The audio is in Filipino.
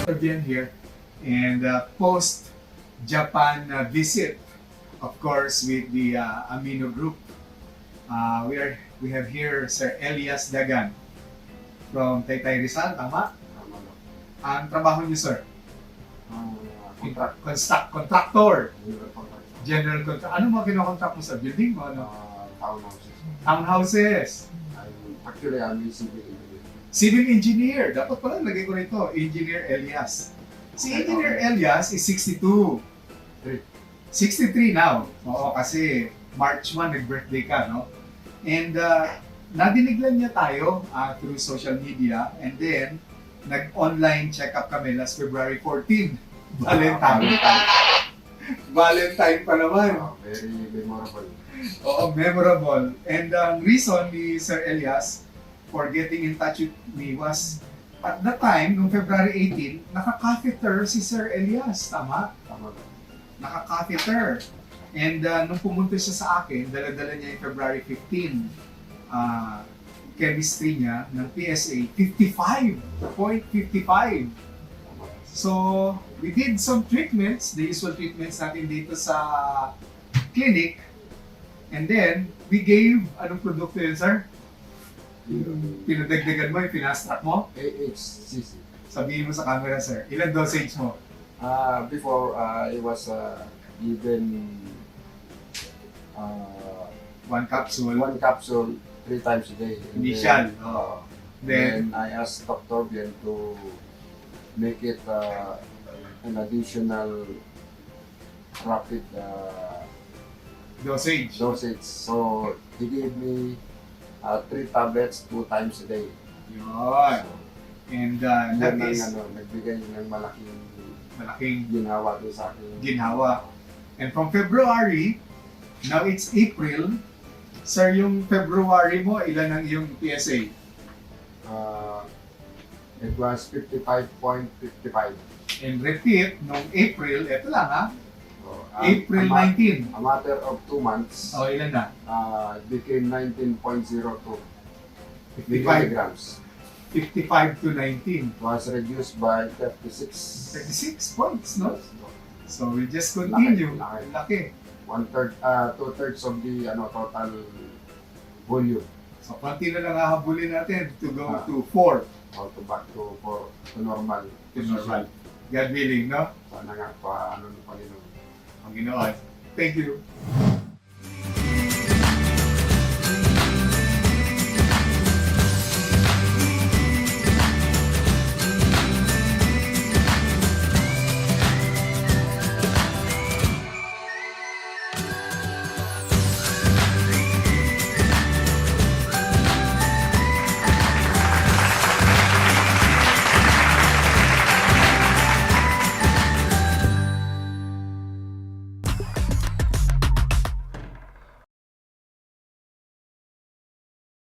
for being here and post-Japan visit, of course, with the Amino Group. We have here Sir Elias Dagan from Taytay Rizal, tama? Tama na. Ang trabaho niyo, sir? Contract. Contractor. General contract. General contract. Ano mga kinokontract mo sa building mo? Ano? Townhouses. Townhouses. Actually, I'm a civil engineer. Civil engineer. Dapat pala lagay ko rito, Engineer Elias. Si Engineer Elias is 62. 63 now. Oo, kasi March 1 nag-birthday ka, no? And nadinig lang niya tayo through social media, and then nag-online check-up kami last February 14. Valentine. Valentine pa naman. Very memorable. Oo, memorable. And ang reason ni Sir Elias for getting in touch with me was at that time, noong February 18, naka-catheter si Sir Elias, tama? Tama na. Naka-catheter. And nung pumunta siya sa akin, dala-dala niya yung February 15, chemistry niya ng PSA, 55.55. So, we did some treatments, the usual treatments natin dito sa clinic. And then, we gave, anong produkto yun, sir? Pinadagdagan mo, yung pinastrak mo? AHCC. Sabihin mo sa camera, sir. Ilan dosage mo? Before, it was given One capsule. one capsule 3 times a day. And Initial. Then, Then, then I asked Dr. Bien to make it an additional rapid dosage. dosage. So he gave me 3 tablets 2 times a day. Yun. And that Yan ang is nagbigay ng malaking malaking ginawa doon sa akin. ginhawa. And from February, now it's April. Sir, yung February mo, ilan ang iyong PSA? It was 55.55. And repeat, nung April, eto lang ha, So, April 19. A matter of 2 months, O, ilan na? it became 19.02 55, milligrams. 55 to 19. It was reduced by 36. 36 points, no? Yes, no. So, we just continue. Laki. Laki. 2/3 of the total volume. So, konti na lang hahabulin natin to go Ah. to 4. Or to back to normal. To normal. God willing, no? Sana nga pa, ano ng Panginoon. Ang Ginoon. Thank you.